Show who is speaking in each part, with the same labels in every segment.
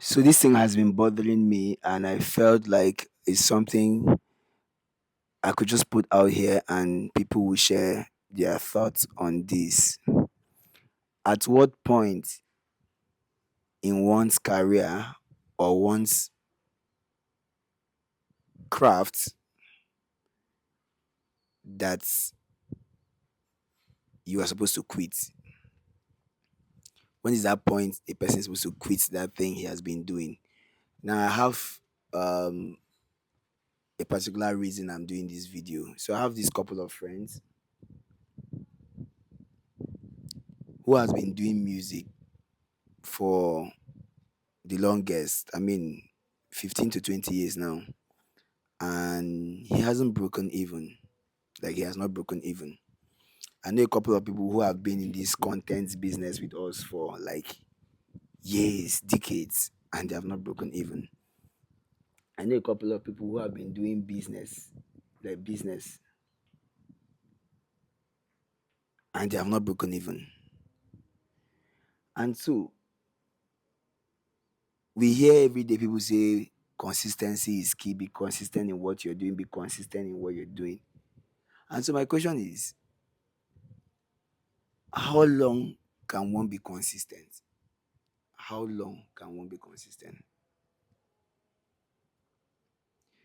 Speaker 1: So this thing has been bothering me, and I felt like it's something I could just put out here and people will share their thoughts on this. At what point in one's career or one's craft that you are supposed to quit? When is that point a person is supposed to quit that thing he has been doing? Now I have um a particular reason I'm doing this video. So I have this couple of friends who has been doing music for the longest. I mean, 15 to 20 years now, and he hasn't broken even. Like he has not broken even. I know a couple of people who have been in this content business with us for like years, decades, and they have not broken even. I know a couple of people who have been doing business, like business, and they have not broken even. And so we hear every day people say consistency is key. Be consistent in what you're doing. Be consistent in what you're doing. And so my question is, how long can one be consistent? How long can one be consistent?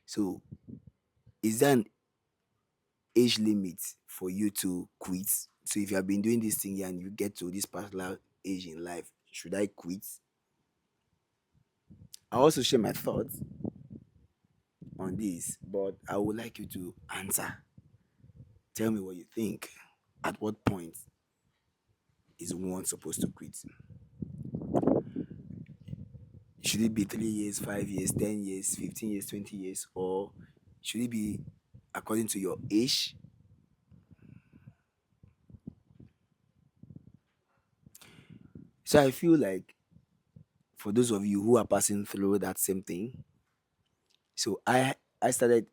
Speaker 1: So is there an age limit for you to quit? So if you have been doing this thing and you get to this particular age in life, should I quit? I also share my thoughts on this, but I would like you to answer. Tell me what you think. At what point is one supposed to quit? Should it be 3 years, 5 years, 10 years, 15 years, 20 years, or should it be according to your age? So I feel like for those of you who are passing through that same thing, so I started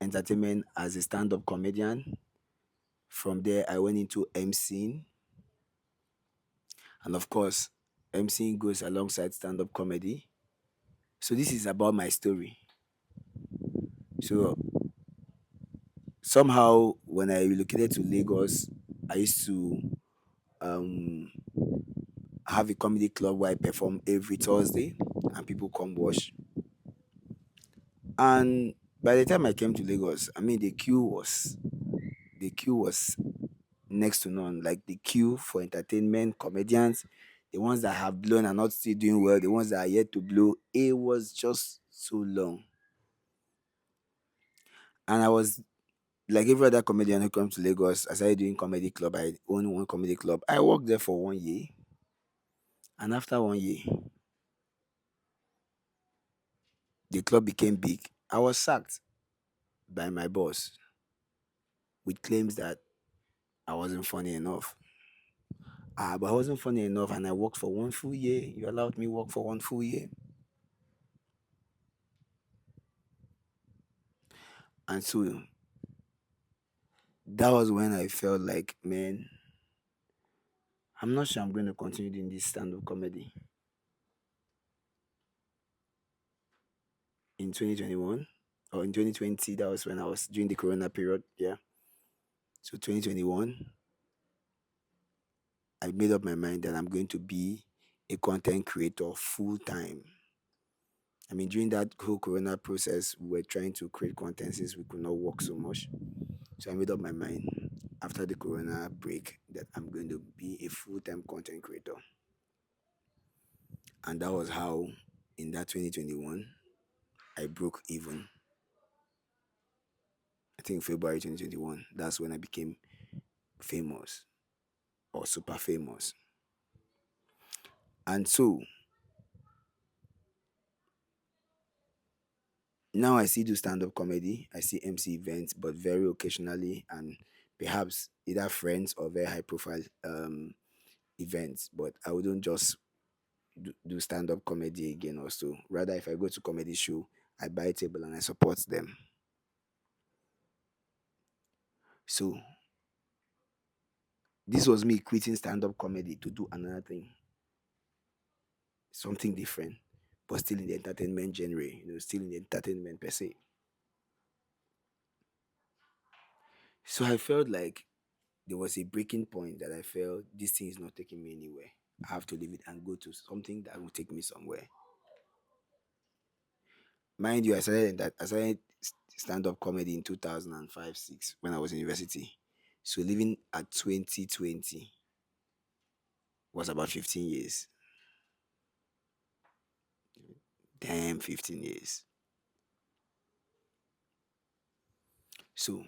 Speaker 1: entertainment as a stand-up comedian. From there, I went into MCing, and of course, MCing goes alongside stand-up comedy. So this is about my story. So somehow, when I relocated to Lagos, I used to um, have a comedy club where I perform every Thursday, and people come watch. And by the time I came to Lagos, I mean the queue was next to none. Like the queue for entertainment, comedians, the ones that have blown and not still doing well, the ones that are yet to blow, it was just so long. And I was like every other comedian who comes to Lagos, I started doing comedy club. I own one comedy club. I worked there for 1 year. And after 1 year, the club became big. I was sacked by my boss with claims that I wasn't funny enough. But I wasn't funny enough and I worked for 1 full year. You allowed me work for 1 full year. And so that was when I felt like, man, I'm not sure I'm going to continue doing this stand-up comedy. In 2021 or in 2020, that was when I was during the corona period. Yeah. So 2021, I made up my mind that I'm going to be a content creator full time. I mean, during that whole corona process, we were trying to create content since we could not work so much. So I made up my mind after the corona break that I'm going to be a full time content creator. And that was how, in that 2021, I broke even. I think February 2021, that's when I became famous or super famous. And so now I still do stand up comedy, I see MC events, but very occasionally and perhaps either friends or very high profile events. But I wouldn't just do stand up comedy again, also. Rather, if I go to comedy show, I buy a table and I support them. So this was me quitting stand up comedy to do another thing. something different, but still in the entertainment genre, still in the entertainment per se. So I felt like there was a breaking point that I felt this thing is not taking me anywhere. I have to leave it and go to something that will take me somewhere. Mind you, I started stand up comedy in 2005 6 when I was in university. So living at 2020 was about 15 years. Damn, 15 years. So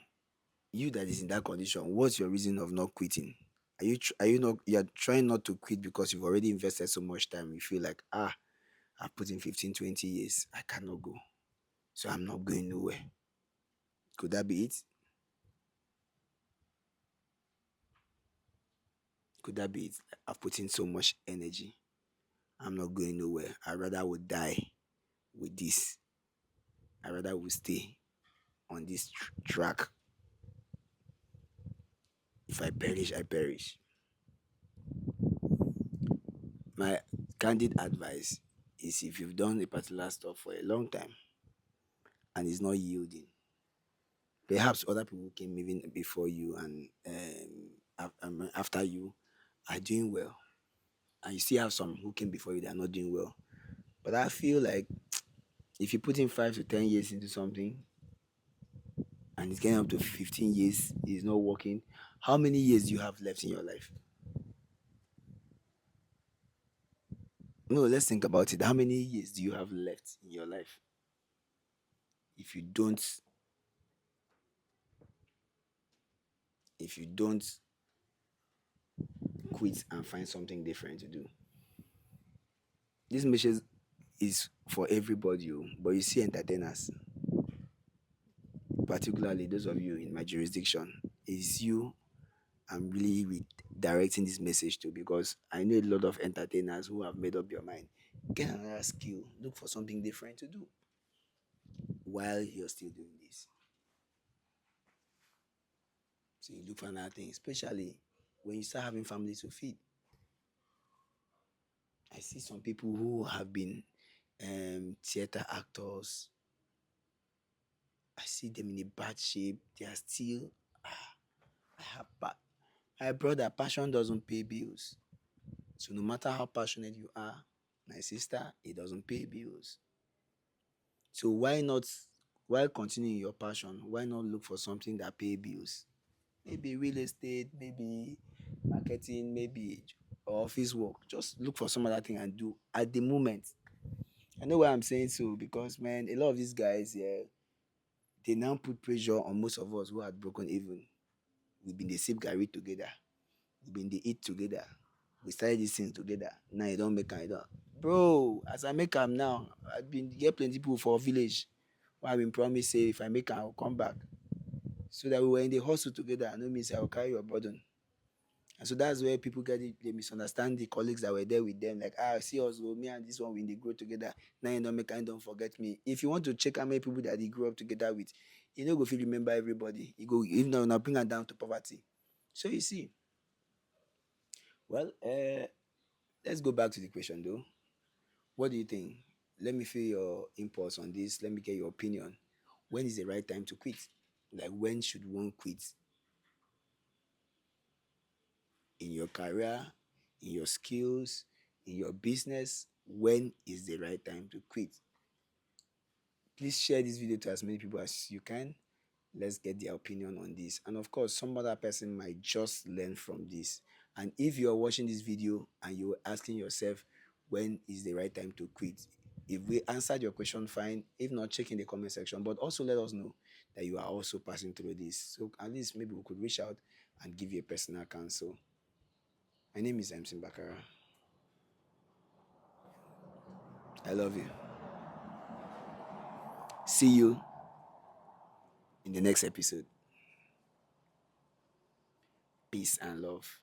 Speaker 1: you that is in that condition, what's your reason of not quitting? Are you not you're trying not to quit because you've already invested so much time? You feel like, I've put in 15, 20 years. I cannot go. So I'm not going nowhere. Could that be it? Could that be it? I've put in so much energy. I'm not going nowhere. I rather would die with this. I rather would stay on this track. If I perish, I perish. My candid advice is if you've done a particular stuff for a long time and it's not yielding, perhaps other people came even before you and after you are doing well, and you still have some who came before you that are not doing well. But I feel like if you put in 5 to 10 years into something and it's getting up to 15 years, it's not working. How many years do you have left in your life? No, let's think about it. How many years do you have left in your life? If you don't, if you don't quit and find something different to do. This message is for everybody, oh, but you see entertainers, particularly those of you in my jurisdiction, is you I'm really directing this message to, because I know a lot of entertainers who have made up your mind. Get another skill, look for something different to do while you're still doing this. So you look for another thing, especially when you start having families to feed. I see some people who have been theater actors. I see them in a bad shape. They are still. I have my brother. Passion doesn't pay bills. So no matter how passionate you are, my sister, it doesn't pay bills. So why not, while continuing your passion, why not look for something that pay bills? Maybe real estate, maybe marketing, maybe office work. Just look for some other thing and do at the moment. I know why I'm saying so, because man, a lot of these guys, yeah, they now put pressure on most of us who had broken even. We've been the same Gary together. We've been the eat together. We started these things together. Now you don't make am, you don't. Bro, as I make am now, I've been get plenty people for village. Why I've been promised say if I make am, I'll come back. So that we were in the hustle together. I know means I will carry your burden. And so that's where people get it, they misunderstand the colleagues that were there with them. Like, see us, oh, me and this one, we they grow together. Now you don't make and don't forget me. If you want to check how many people that they grew up together with, you know, go feel remember everybody. You go, if not, now bring them down to poverty. So you see, well, let's go back to the question though. What do you think? Let me feel your impulse on this. Let me get your opinion. When is the right time to quit? Like, when should one quit? In your career, in your skills, in your business? When is the right time to quit? Please share this video to as many people as you can. Let's get their opinion on this. And of course, some other person might just learn from this. And if you're watching this video and you're asking yourself, when is the right time to quit? If we answered your question, fine. If not, check in the comment section. But also let us know that you are also passing through this. So at least maybe we could reach out and give you a personal counsel. My name is MBAKARA. I love you. See you in the next episode. Peace and love.